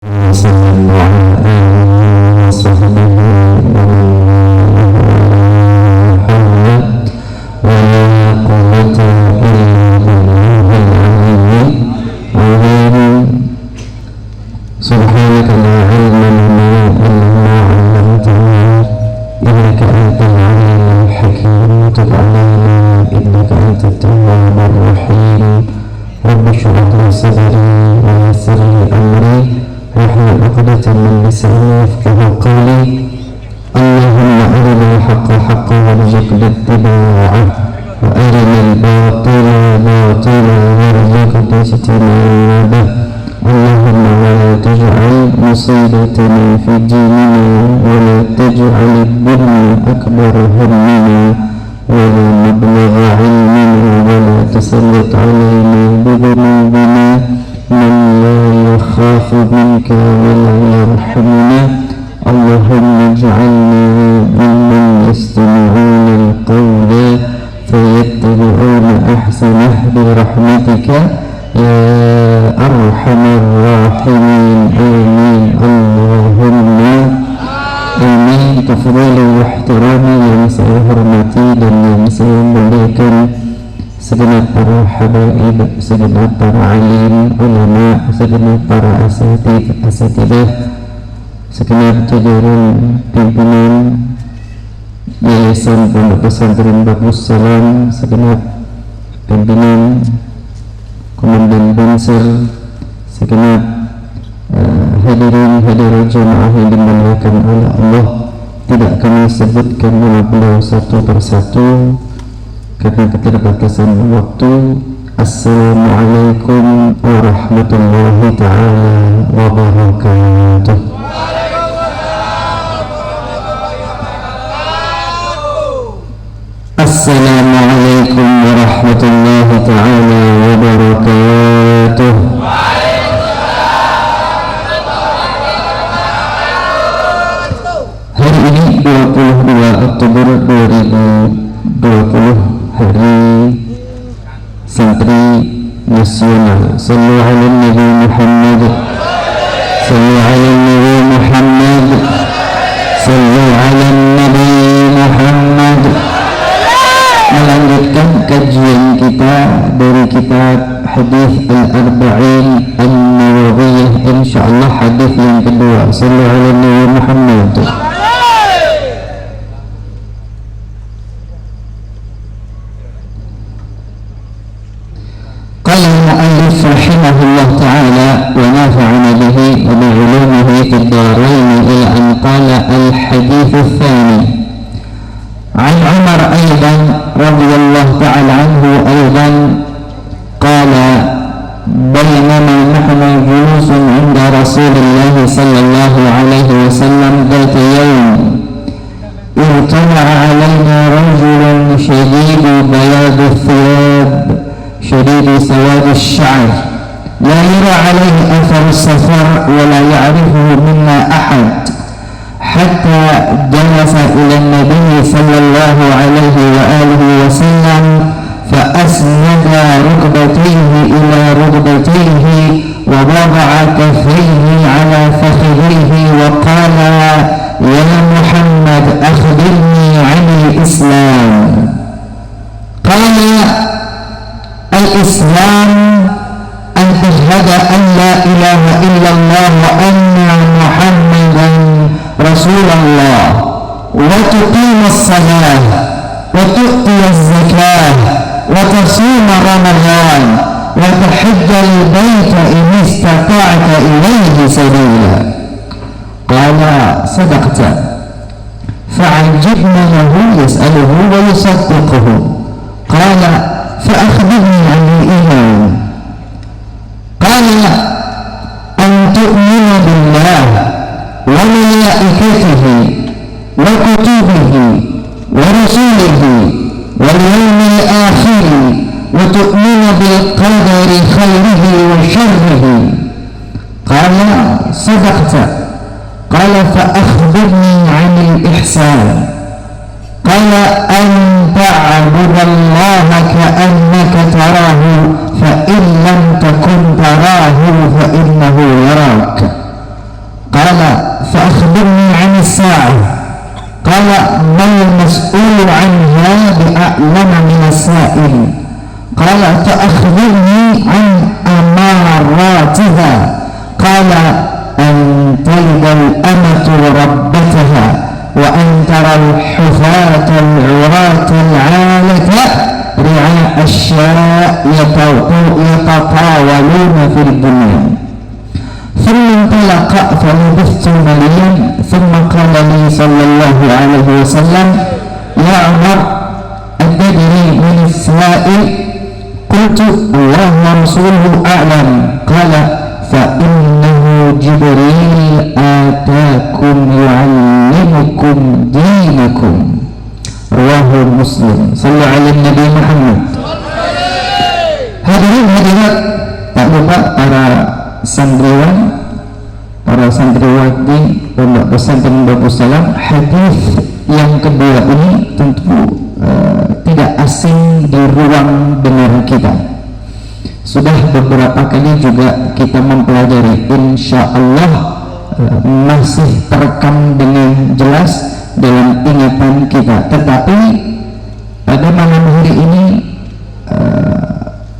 وسلم على آله وصحبه ومن ولا قوة إلا بالله العلي العظيم. سبحانك لا علم لنا إلا ما علمتنا إنك أنت العليم الحكيم. تب علينا إنك أنت التواب الرحيم. رب اشرح لي صدري ويسر لي أمري واحلل عقدة من لساني يفقهوا قولي. اللهم أرنا الحق حقا وارزقنا اتباعه وأرنا الباطل باطلا وارزقنا اجتنابه. اللهم ولا تجعل مصيبتنا في ديننا ولا تجعل الدنيا أكبر همنا ولا مبلغ علمنا ولا تسلط علينا بذنوبنا من لا يخاف منك ولا يرحمنا. اللهم اجعلنا ممن يستمعون القول فيتبعون أحسنه برحمتك يا أرحم الراحمين. آمين اللهم آمين. Tafadhali wahtirami yang saya hormati dan yang saya muliakan, segenap para habaib, segenap para alim, ulama, segenap para asatidah, segenap jajaran pimpinan Yayasan Pondok Pesantren Bagus Salam, segenap pimpinan Komandan Banser, segenap hadirin hadirat jemaah yang dimuliakan oleh Allah. Tidak kami sebutkan nama beliau satu persatu karena keterbatasan waktu. Assalamualaikum warahmatullahi ta'ala wabarakatuh. Assalamualaikum warahmatullahi ta'ala wabarakatuh. Hari ini 22 Oktober 2020, hari Santri Nasional. Sallu ala Nabi Muhammad, sallu ala Nabi Muhammad, sallu ala Nabi Muhammad. Melanjutkan kajian kita dari kitab Hadis Al-Arba'in An-Nawawiyah, insyaallah hadis yang kedua. Sallu ala Nabi Muhammad. قال المؤلف رحمه الله تعالى ونفعنا به وبعلومه في الدارين إلى أن قال الحديث الثاني عن عمر أيضا رضي الله تعالى عنه أيضا قال بينما نحن جلوس عند رسول الله صلى الله عليه وسلم ذات يوم اطلع علينا رجل شديد بياض الثياب شديد سواد الشعر لا يرى عليه أثر السفر ولا يعرفه منا أحد حتى جلس إلى النبي صلى الله عليه وآله وسلم فأسند ركبتيه إلى ركبتيه ووضع كفيه على فخذيه وقال يا محمد أخبرني عن الإسلام. قال الإسلام أن تشهد أن لا إله إلا الله وأن محمدا رسول الله وتقيم الصلاة وتؤتي الزكاة وتصوم رمضان وتحج البيت إن استطعت إليه سبيلا. قال صدقت. فعجبنا له يسأله ويصدقه. قال فأخبرني عن الإيمان. قال أن تؤمن بالله وملائكته وكتبه ورسوله واليوم الآخر وتؤمن بالقدر خيره وشره. قال صدقت. قال فأخبرني عن الإحسان. قال أن تعبد الله كأنك تراه فإن لم تكن تراه فإنه يراك. akhbirni 'ani as-sa'ah. Qala mal mas'ulu 'anha bi'a'lama min as-sa'il. Qala fa akhbirni 'an amaratiha. Qala an talidal amatu rabbataha wa an taral hufata al-'urata al-'alata ri'a asya' yatatawaluna fil bunyan. Thumma intalaqa falabithtu maliyan. Thumma qala li sallallahu alaihi wasallam, ya Umar, adadri min as-sa'il? Qultu Allah wa rasuluhu a'lam. Qala fa innahu Jibril atakum yu'allimukum dinakum. Rawahu Muslim. Sallu ala Nabi Muhammad. Hadirin hadirat, tak lupa para santriwan, para santriwati Pondok Pesantren Darussalam, hadis yang kedua ini tentu tidak asing di ruang dengar kita. Sudah beberapa kali juga kita mempelajari, insya Allah masih terekam dengan jelas dalam ingatan kita. Tetapi pada malam hari ini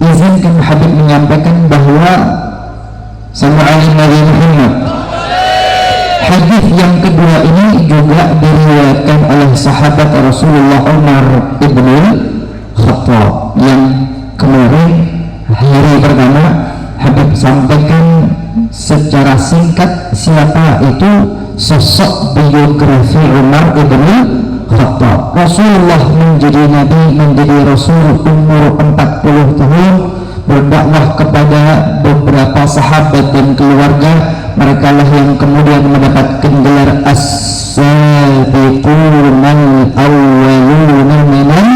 izinkan Habib menyampaikan bahwa sallallahu alaihi Muhammad, hadis yang kedua ini juga diriwayatkan oleh sahabat Rasulullah Umar ibn Khattab, yang kemarin hari pertama Habib sampaikan secara singkat siapa itu sosok biografi Umar ibn Khattab. Rasulullah menjadi nabi, menjadi rasul umur 40 tahun, berdakwah kepada beberapa sahabat dan keluarga. Mereka lah yang kemudian mendapatkan gelar as-sabiqunal awwaluna minal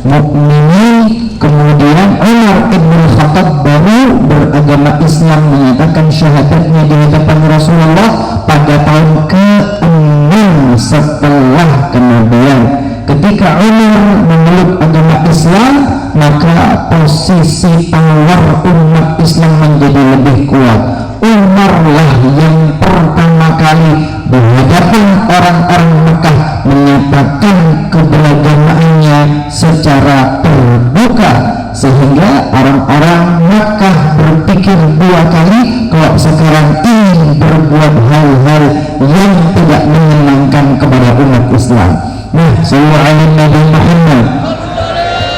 mu'minin. Kemudian Umar ibn Khattab baru beragama Islam, menyatakan syahadatnya di hadapan Rasulullah pada tahun ke-6 setelah kenabian. Ketika Umar memeluk agama Islam, maka posisi power umat Islam menjadi lebih kuat. Umar lah yang pertama kali berhadapan orang-orang Mekah menyatakan keberagamaannya secara terbuka, sehingga orang-orang Mekah berpikir dua kali kalau sekarang ingin berbuat hal-hal yang tidak menyenangkan kepada umat Islam. Nah, sallallahu alaihi Nabi Muhammad,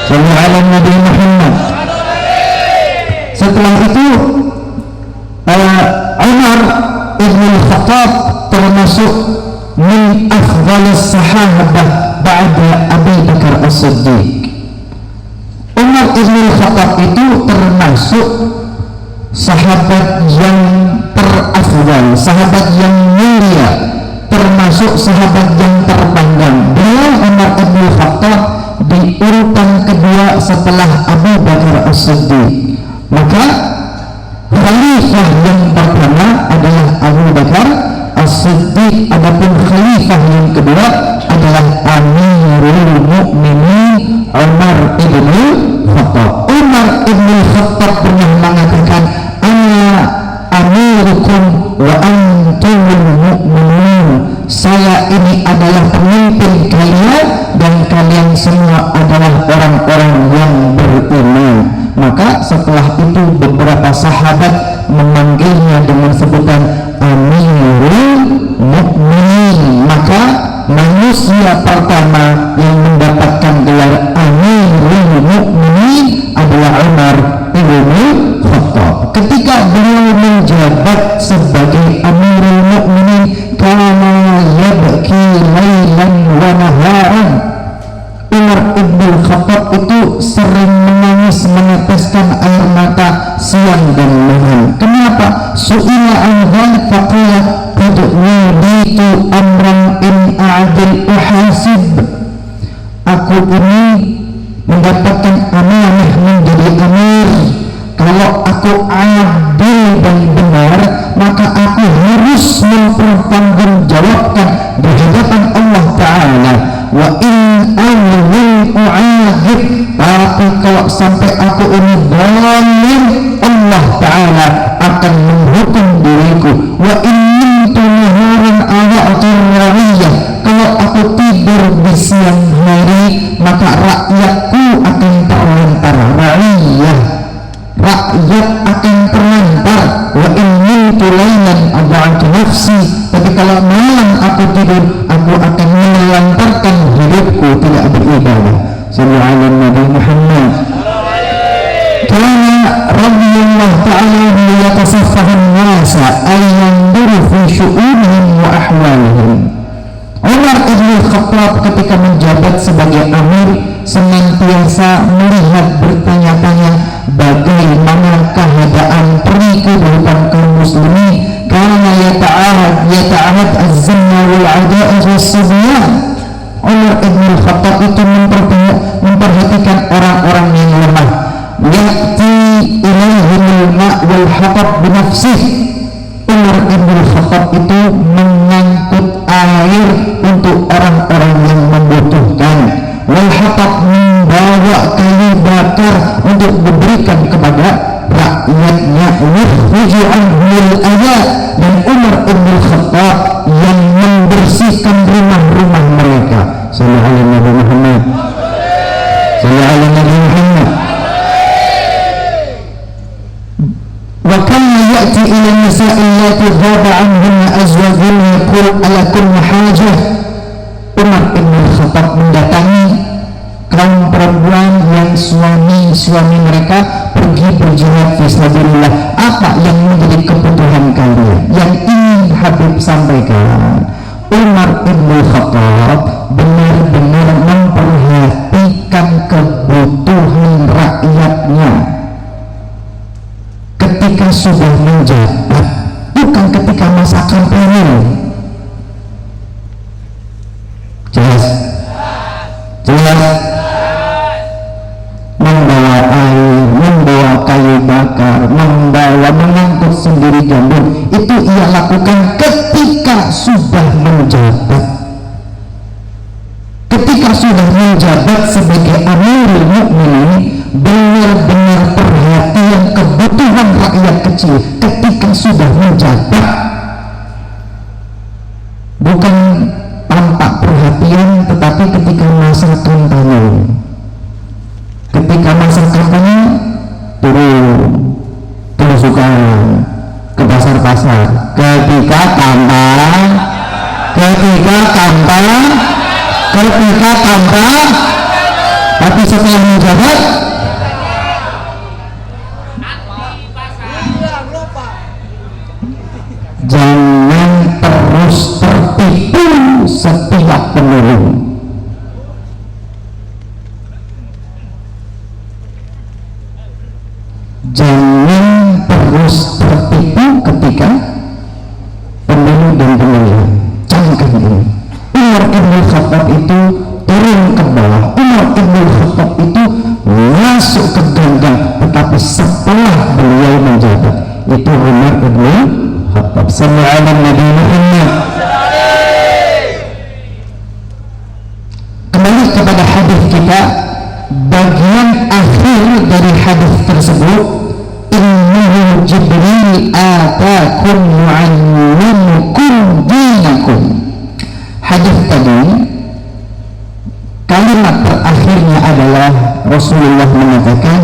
sallallahu alaihi Nabi Muhammad. Setelah itu Umar ibn Khattab termasuk min afdhalis sahabah ba'da Abu Bakar As-Siddiq. Umar ibn Khattab itu termasuk sahabat yang terafdal, sahabat yang mulia, termasuk sahabat yang terpandang. Beliau Umar ibn Khattab di urutan kedua setelah Abu Bakar As-Siddiq. Maka khalifah yang pertama adalah Abu Bakar As-Siddiq, adapun khalifah yang kedua adalah Amirul Mukminin Umar ibn Khattab. Umar ibn Khattab pernah mengatakan, ana amirukum wa antumul mu'minun. Saya ini adalah pemimpin kalian dan kalian semua adalah orang-orang yang beriman. Maka setelah itu beberapa sahabat memanggilnya dengan sebutan Amirul Mukminin. Maka manusia pertama yang mendapatkan gelar Amirul Mukminin adalah Umar ibn Khattab. Ketika beliau menjabat sebagai Amirul Mukminin, kana yabki lailan wa naharan. Umar ibn Khattab itu sering menangis, meneteskan air mata siang dan malam. Kenapa? Su'ila an dzalik faqala qad nuditu amran in a'dil uhasib. Aku ini mendapatkan amanah menjadi amir. Kalau aku adil dan benar, maka aku harus mempertanggungjawabkan di hadapan Allah Ta'ala. Wa in amrin u'adhib, tapi kalau sampai aku ini zalim, Allah Ta'ala akan menghukum diriku. Wa in mintu naharan awa'tu ada'atu nafsi, tapi kalau malam aku tidur, aku akan menelantarkan hidupku tidak beribadah. Sallallahu alaihi Nabi Muhammad. Kana radhiyallahu ta'ala yatasaffahu an-nasa ay yanzuru fi syu'unihim wa ahwalihim. Umar ibn Khattab ketika menjabat sebagai amir senantiasa melihat, bertanya-tanya bagaimana keadaan kehidupan kaum muslimin, karena yata'ahad az-zinna wal 'ada'ah was-sibyan. Umar ibn Khattab itu memperhatikan orang-orang yang lemah. Ya'ti ilaihil ma' wal hatab binafsih. Umar ibn Khattab itu mengangkut air untuk orang-orang yang membutuhkan. Wal hatab membawa kayu bakar untuk diberikan kepada rakyatnya. Yukhruju anhul adha, dan Umar ibn Khattab yang membersihkan rumah-rumah mereka. Sallallahu alaihi Nabi Muhammad. Sallallahu alaihi Nabi Muhammad. Wa kana ya'ti ila nisa'i allati ghaba anhunna azwajun yaqul alakum hajah. Umar ibn Khattab mendatangi kaum perempuan yang suami mereka pergi berjihad fisabilillah. Apa yang menjadi kebutuhan kalian yang ingin Habib sampaikan? Umar ibn Khattab benar-benar memperhatikan kebutuhan rakyatnya ketika sudah menjabat, bukan ketika masa kampanye. Jelas? Membawa air, membawa kayu bakar, mengangkut sendiri gandum, itu ia lakukan ketika sudah menjabat. Ketika sudah menjabat sebagai Amirul Mukminin, benar-benar perhatian kebutuhan rakyat kecil ketika sudah menjabat, bukan tampak perhatian, tetapi ketika masa kampanye. Ketika masa kampanye turun belusukan ke pasar-pasar. Ketika kampanye, tapi setelah menjabat jangan terus tertipu setiap pemilu. Jangan terus tertipu ketika pemilu dan pemilihan. Camkan ini. Umar ibn Khattab itu turun ke bawah. Umar ibn Khattab itu masuk ke ganggang, tetapi setelah beliau menjabat, itu Umar ibn Khattab. Sallallahu alaihi Nabi Muhammad. Kembali kepada hadis kita, bagian akhir dari hadis tersebut, innahu Jibril atakum yu'allimukum dinakum. Hadis tadi, kalimat terakhirnya adalah Rasulullah mengatakan,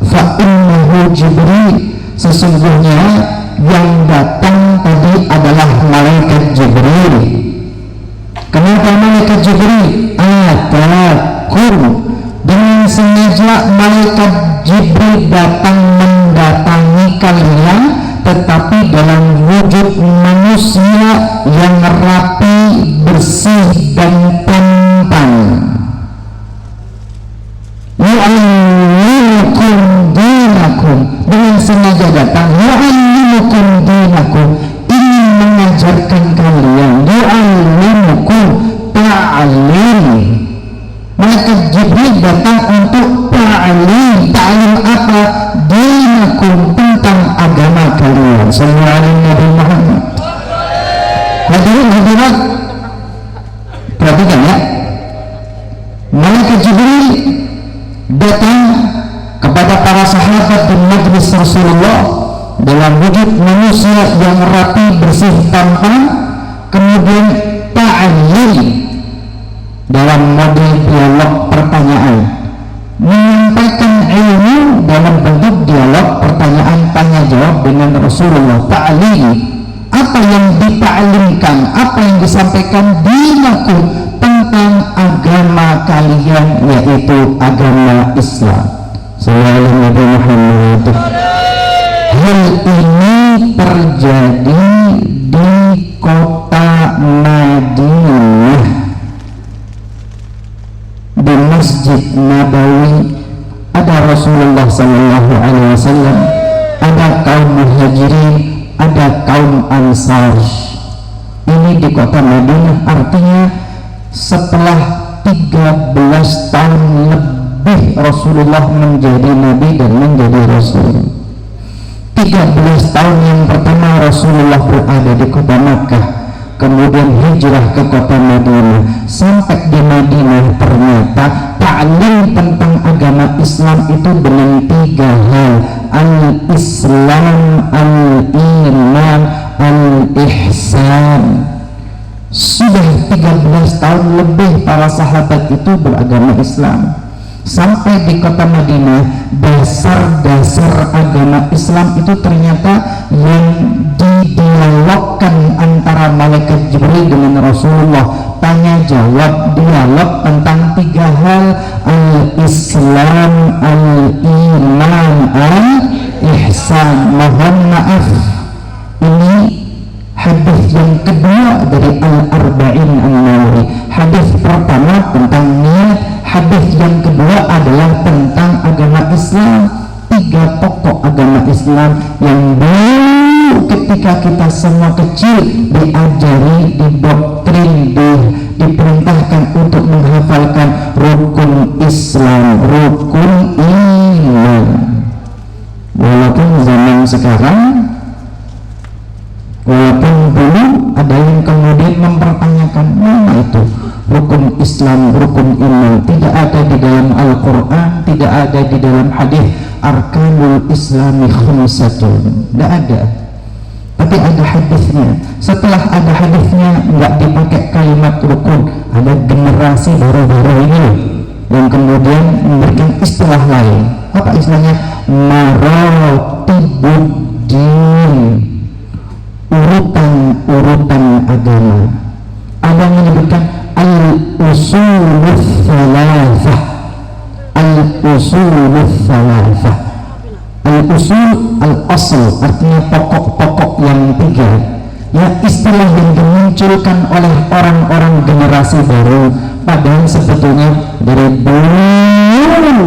fa innahu Jibril, sesungguhnya yang datang tadi adalah malaikat Jibril. Kenapa malaikat Jibril? Atakum, dengan sengaja malaikat Jibril datang mendatangi kalian, tetapi dalam wujud manusia yang rapi, bersih dan tampan. Yu'allimukum dinakum, dengan sengaja datang. Yu'allimukum dinakum, ingin mengajarkan kalian. Yu'allimukum, ta'alim. Malaikat Jibril datang untuk ta'alim. Ta'alim apa? Dinakum, tentang agama kalian. Sallallahu alaihi Nabi Muhammad. Hadirin hadirat, perhatikan ya. Malaikat Jibril datang kepada para sahabat di majlis Rasulullah dalam wujud manusia yang rapi, bersih, tampan, kemudian ta'alim dalam model dialog pertanyaan, menyampaikan ilmu dalam bentuk dialog pertanyaan tanya jawab dengan Rasulullah. Ta'alim apa yang ditaklimkan, apa yang disampaikan dinaku tentang agama kalian, yaitu agama Islam. Sallallahu Nabi Muhammad. Hal ini terjadi di kota Madinah, di Masjid Nabawi. Ada Rasulullah Sallallahu Alaihi Wasallam, ada kaum Muhajirin, ada kaum Ansar. Ini di kota Madinah, artinya setelah 13 tahun lebih Rasulullah menjadi Nabi dan menjadi Rasul. 13 tahun yang pertama Rasulullah berada di kota Makkah, kemudian hijrah ke kota Madinah. Sampai di Madinah ternyata ta'lim tentang agama Islam itu dengan 3 hal: al-Islam, al-Iman, al-Ihsan. Sudah 13 tahun lebih para sahabat itu beragama Islam. Sampai di kota Madinah, dasar-dasar agama Islam itu ternyata yang didialogkan antara malaikat Jibril dengan Rasulullah, tanya jawab, dialog tentang 3 hal: al-Islam, al-Iman, al-Ihsan. Mohon maaf, ini hadis yang kedua dari Al-Arba'in An-Nawawi. Hadis pertama tentang niat, hadis yang kedua adalah tentang agama Islam. 3 pokok agama Islam yang dulu ketika kita semua kecil diajari, didoktrin, diperintahkan untuk menghafalkan rukun Islam, rukun iman. Walaupun zaman sekarang, walaupun dulu ada yang kemudian mempertanyakan mana itu rukun Islam, rukun iman. Tidak ada di dalam Al-Quran, tidak ada di dalam hadis Arkanul Islami Khamsatun, tidak ada. Tapi ada hadisnya. Setelah ada hadisnya, nggak dipakai kalimat rukun. Ada generasi baru-baru ini yang kemudian memberikan istilah lain. Apa istilahnya? Maratibuddin, urutan-urutan agama. Ada yang menyebutkan al-usulul thalathah, al-usulul thalathah. Al-usul, al-asl artinya pokok-pokok yang 3. Ya, istilah yang dimunculkan oleh orang-orang generasi baru, padahal sebetulnya dari dulu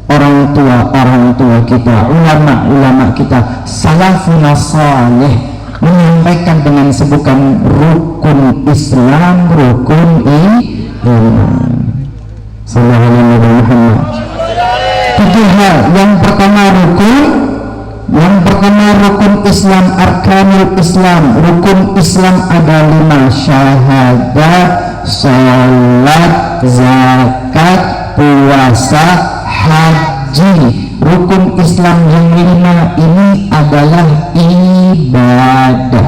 orang tua kita, ulama kita, salafun salih menyampaikan dengan sebutan rukun Islam, rukun iman. Sallallahu alaihi Muhammad. 3 hal. Yang pertama rukun Islam, arkanul Islam. Rukun Islam ada 5: syahadat, salat, zakat, puasa, haji. Rukun Islam yang 5 ini adalah ibadah.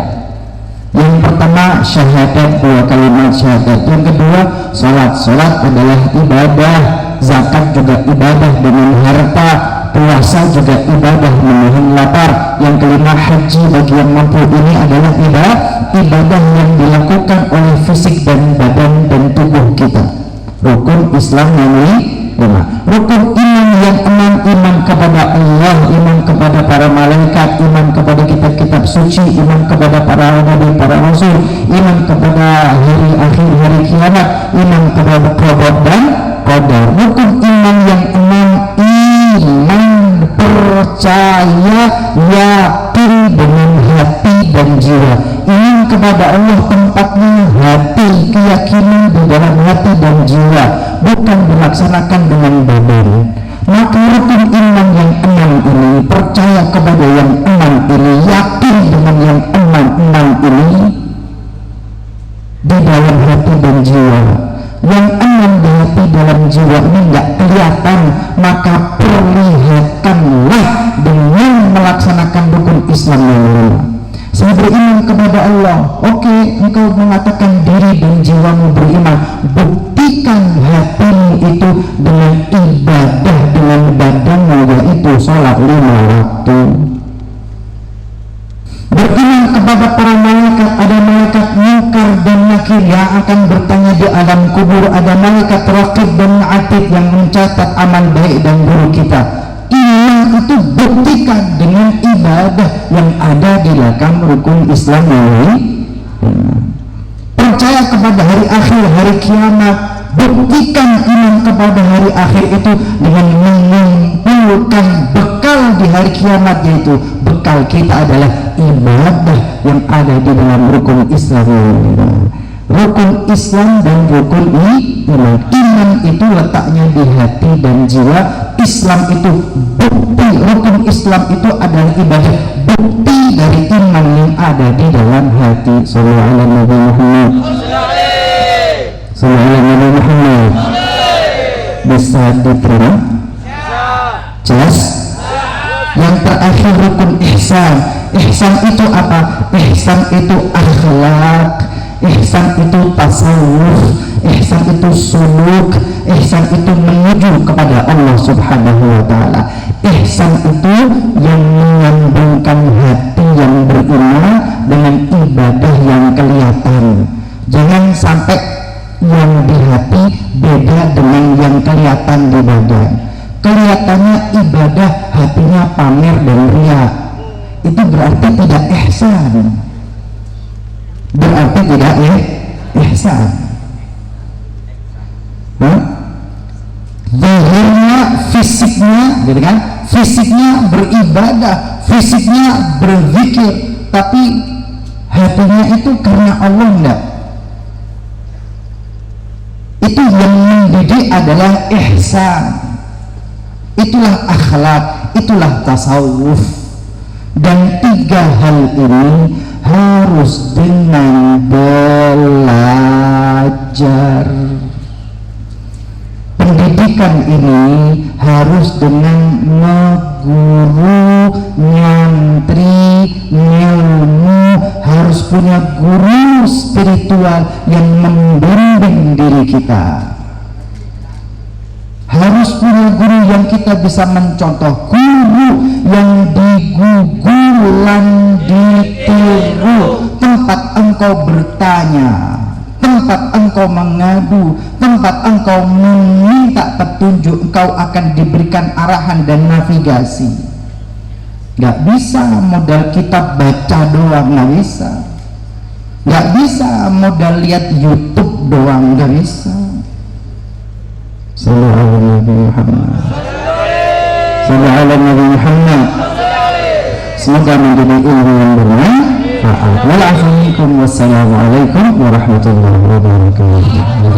Yang pertama syahadat, 2 kalimat syahadat. Yang kedua salat adalah ibadah. Zakat juga ibadah dengan harta. Puasa juga ibadah menahan lapar. Yang kelima haji bagi yang mampu. Ini adalah ibadah yang dilakukan oleh fisik dan badan dan tubuh kita. Rukun Islam yang 5. Rukun iman yang 6: iman kepada Allah, iman kepada para malaikat, iman kepada kitab-kitab suci, iman kepada para nabi, para rasul, iman kepada hari akhir, hari kiamat, iman kepada qada dan qadar. Rukun iman yang 6: iman, percaya, yakin dengan hati dan jiwa. Iman kepada Allah tempatnya hati, keyakinan di dalam hati dan jiwa, bukan dilaksanakan dengan badan. Maka rukun iman yang 6 ini, percaya kepada yang 6 ini, yakin dengan yang 6 ini di dalam hati dan jiwa. Yang 6 di hati dalam jiwa ini nggak kelihatan, maka perlihatkanlah dengan melaksanakan rukun Islam yang 5. Saya beriman kepada Allah. Oke, engkau mengatakan diri dan jiwamu beriman. Buktikan hatimu itu dengan ibadah dengan badanmu, yaitu sholat 5 waktu. Beriman kepada yang akan bertanya di alam kubur, ada malaikat raqib dan atid yang mencatat amal baik dan buruk kita. Iman itu buktikan dengan ibadah yang ada di dalam rukun Islam ini. Percaya kepada hari akhir, hari kiamat, buktikan iman kepada hari akhir itu dengan mengumpulkan bekal di hari kiamat, yaitu bekal kita adalah ibadah yang ada di dalam rukun Islam ini. Rukun Islam dan rukun iman. Iman itu letaknya di hati dan jiwa. Islam itu bukti, rukun Islam itu adalah ibadah, bukti dari iman yang ada di dalam hati. Sallallahu alaihi Muhammad. Sallallahu alaihi Muhammad. Bisa diterima? Jelas? Yang terakhir rukun ihsan. Ihsan itu apa? Ihsan itu akhlak, ihsan itu tasawuf, ihsan itu suluk, ihsan itu menuju kepada Allah Subhanahu wa ta'ala. Ihsan itu yang menyambungkan hati yang beriman dengan ibadah yang kelihatan. Jangan sampai yang di hati beda dengan yang kelihatan di badan. Kelihatannya ibadah, hatinya pamer dan riya, itu berarti tidak ihsan, berarti tidak ihsan. Zahirnya, fisiknya, gitu kan? Fisiknya beribadah, fisiknya berzikir, tapi hatinya itu karena Allah enggak. Itu yang mendidik adalah ihsan. Itulah akhlak, itulah tasawuf. Dan tiga hal ini harus dengan belajar. Pendidikan ini harus dengan ngeguru, nyantri, ngilmu, harus punya guru spiritual yang membimbing diri kita. Harus punya guru yang kita bisa mencontoh, guru yang digugulan, ditiru, tempat engkau bertanya, tempat engkau mengadu, tempat engkau meminta petunjuk, engkau akan diberikan arahan dan navigasi. Gak bisa modal kitab baca doang, gak bisa. Gak bisa modal lihat YouTube doang, gak bisa. Sallallahu alaihi Muhammad. Sallallahu alaihi Muhammad. Semoga menjadi ilmu yang bermanfaat. Wassalamualaikum warahmatullahi wabarakatuh.